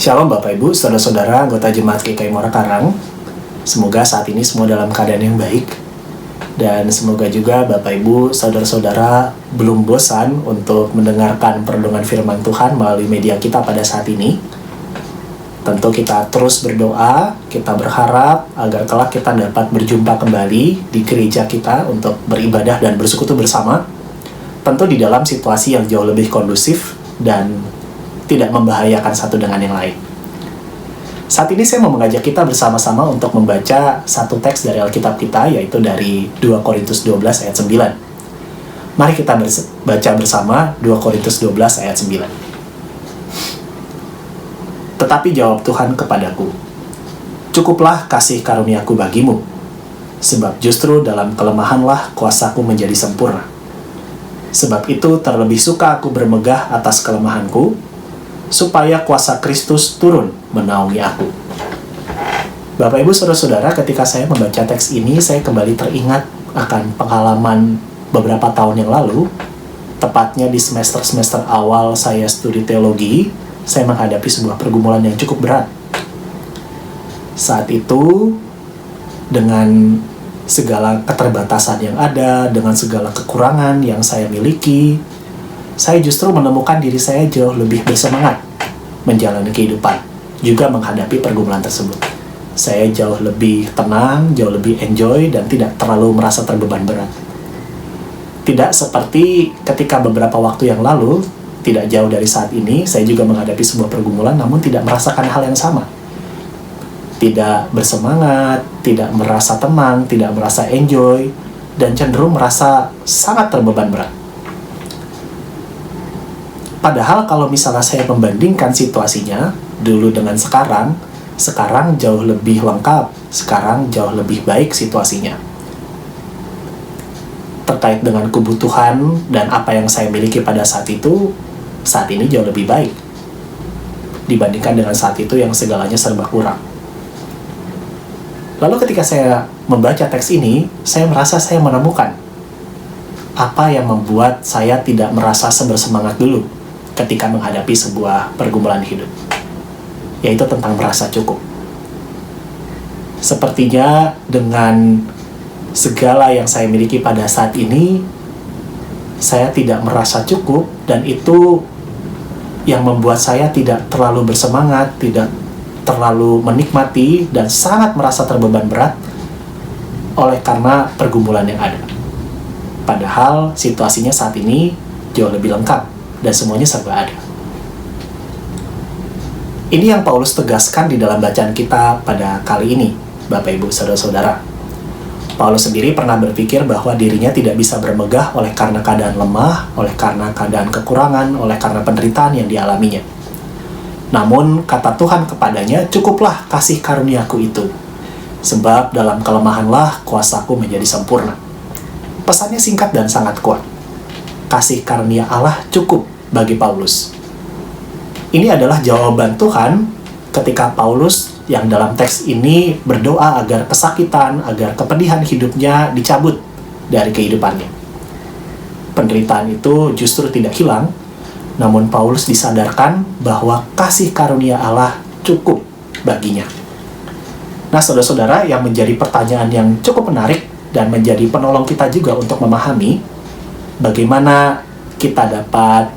Shalom Bapak Ibu, Saudara-saudara anggota Jemaat GKI Muara Karang. Semoga saat ini semua dalam keadaan yang baik. Dan semoga juga Bapak Ibu, Saudara-saudara belum bosan untuk mendengarkan perenungan firman Tuhan melalui media kita pada saat ini. Tentu kita terus berdoa, kita berharap agar kelak kita dapat berjumpa kembali di gereja kita untuk beribadah dan bersekutu bersama. Tentu di dalam situasi yang jauh lebih kondusif dan tidak membahayakan satu dengan yang lain. Saat ini saya mau mengajak kita bersama-sama untuk membaca satu teks dari Alkitab kita, yaitu dari 2 Korintus 12 ayat 9. Mari kita baca bersama 2 Korintus 12 ayat 9. Tetapi jawab Tuhan kepadaku, "Cukuplah kasih karuniaku bagimu, sebab justru dalam kelemahanlah kuasaku menjadi sempurna. Sebab itu terlebih suka aku bermegah atas kelemahanku, supaya kuasa Kristus turun menaungi aku." Bapak Ibu Saudara-saudara, ketika saya membaca teks ini, saya kembali teringat akan pengalaman beberapa tahun yang lalu. Tepatnya di semester-semester awal saya studi teologi, saya menghadapi sebuah pergumulan yang cukup berat. Saat itu, dengan segala keterbatasan yang ada, dengan segala kekurangan yang saya miliki, saya justru menemukan diri saya jauh lebih bersemangat menjalani kehidupan, juga menghadapi pergumulan tersebut. Saya jauh lebih tenang, jauh lebih enjoy, dan tidak terlalu merasa terbeban berat. Tidak seperti ketika beberapa waktu yang lalu, tidak jauh dari saat ini, saya juga menghadapi sebuah pergumulan, namun tidak merasakan hal yang sama. Tidak bersemangat, tidak merasa tenang, tidak merasa enjoy, dan cenderung merasa sangat terbeban berat. Padahal kalau misalnya saya membandingkan situasinya dulu dengan sekarang jauh lebih lengkap, sekarang jauh lebih baik situasinya. Terkait dengan kebutuhan dan apa yang saya miliki pada saat itu, saat ini jauh lebih baik dibandingkan dengan saat itu yang segalanya serba kurang. Lalu ketika saya membaca teks ini, saya merasa saya menemukan apa yang membuat saya tidak merasa sebersemangat dulu ketika menghadapi sebuah pergumulan hidup, yaitu tentang merasa cukup. Sepertinya dengan segala yang saya miliki pada saat ini, saya tidak merasa cukup, dan itu yang membuat saya tidak terlalu bersemangat, tidak terlalu menikmati, dan sangat merasa terbeban berat oleh karena pergumulan yang ada. Padahal situasinya saat ini jauh lebih lengkap dan semuanya serba ada. Ini yang Paulus tegaskan di dalam bacaan kita pada kali ini, Bapak Ibu Saudara-saudara. Paulus sendiri pernah berpikir bahwa dirinya tidak bisa bermegah oleh karena keadaan lemah, oleh karena keadaan kekurangan, oleh karena penderitaan yang dialaminya. Namun kata Tuhan kepadanya, "Cukuplah kasih karuniaku itu, sebab dalam kelemahanlah kuasaku menjadi sempurna." Pesannya singkat dan sangat kuat. Kasih karunia Allah cukup bagi Paulus. Ini adalah jawaban Tuhan ketika Paulus yang dalam teks ini berdoa agar kesakitan, agar kepedihan hidupnya dicabut dari kehidupannya. Penderitaan itu justru tidak hilang, namun Paulus disadarkan bahwa kasih karunia Allah cukup baginya. Nah, saudara-saudara, yang menjadi pertanyaan yang cukup menarik dan menjadi penolong kita juga untuk memahami bagaimana kita dapat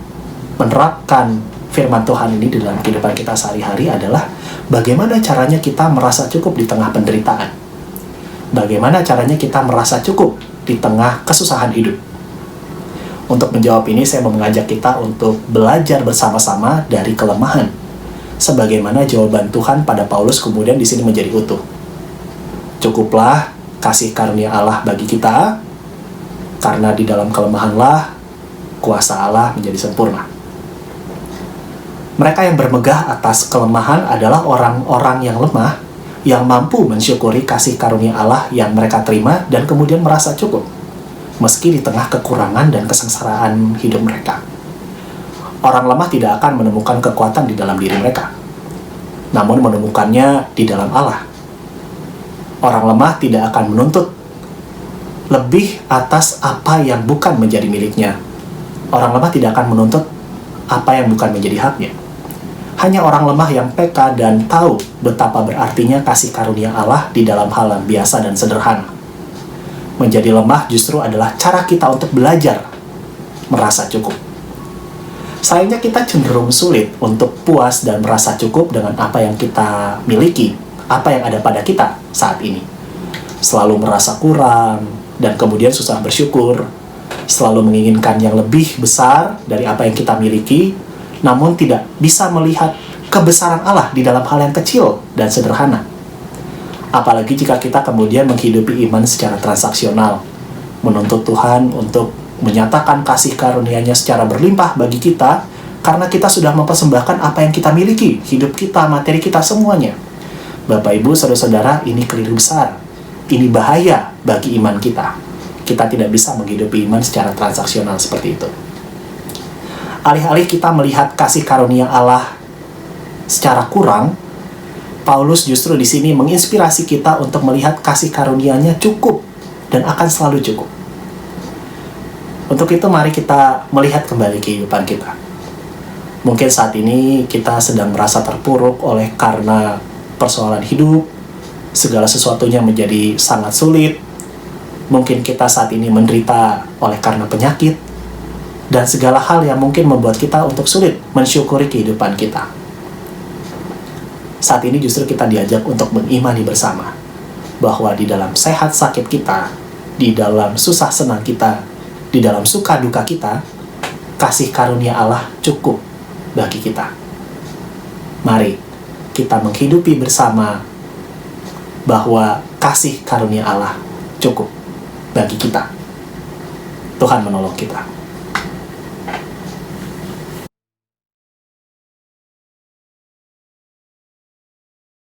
menerapkan firman Tuhan ini dalam kehidupan kita sehari-hari adalah bagaimana caranya kita merasa cukup di tengah penderitaan. Bagaimana caranya kita merasa cukup di tengah kesusahan hidup. Untuk menjawab ini, saya mau mengajak kita untuk belajar bersama-sama dari kelemahan. Sebagaimana jawaban Tuhan pada Paulus kemudian di sini menjadi utuh. Cukuplah kasih karunia Allah bagi kita, karena di dalam kelemahanlah kuasa Allah menjadi sempurna. Mereka yang bermegah atas kelemahan adalah orang-orang yang lemah, yang mampu mensyukuri kasih karunia Allah yang mereka terima dan kemudian merasa cukup, meski di tengah kekurangan dan kesengsaraan hidup mereka. Orang lemah tidak akan menemukan kekuatan di dalam diri mereka, namun menemukannya di dalam Allah. Orang lemah tidak akan menuntut lebih atas apa yang bukan menjadi miliknya. Orang lemah tidak akan menuntut apa yang bukan menjadi haknya. Hanya orang lemah yang peka dan tahu betapa berartinya kasih karunia Allah di dalam hal yang biasa dan sederhana. Menjadi lemah justru adalah cara kita untuk belajar merasa cukup. Sayangnya kita cenderung sulit untuk puas dan merasa cukup dengan apa yang kita miliki, apa yang ada pada kita saat ini. Selalu merasa kurang, dan kemudian susah bersyukur, selalu menginginkan yang lebih besar dari apa yang kita miliki, namun tidak bisa melihat kebesaran Allah di dalam hal yang kecil dan sederhana. Apalagi jika kita kemudian menghidupi iman secara transaksional, menuntut Tuhan untuk menyatakan kasih karunia-Nya secara berlimpah bagi kita, karena kita sudah mempersembahkan apa yang kita miliki, hidup kita, materi kita, semuanya. Bapak, Ibu, saudara-saudara, ini keliru besar. Ini bahaya bagi iman kita. Kita tidak bisa menghidupi iman secara transaksional seperti itu. Alih-alih kita melihat kasih karunia Allah secara kurang, Paulus justru di sini menginspirasi kita untuk melihat kasih karunia-Nya cukup dan akan selalu cukup. Untuk itu mari kita melihat kembali kehidupan kita. Mungkin saat ini kita sedang merasa terpuruk oleh karena persoalan hidup, segala sesuatunya menjadi sangat sulit. Mungkin kita saat ini menderita oleh karena penyakit, dan segala hal yang mungkin membuat kita untuk sulit mensyukuri kehidupan kita. Saat ini justru kita diajak untuk mengimani bersama bahwa di dalam sehat sakit kita, di dalam susah senang kita, di dalam suka duka kita, kasih karunia Allah cukup bagi kita. Mari kita menghidupi bersama bahwa kasih karunia Allah cukup bagi kita. Tuhan menolong kita.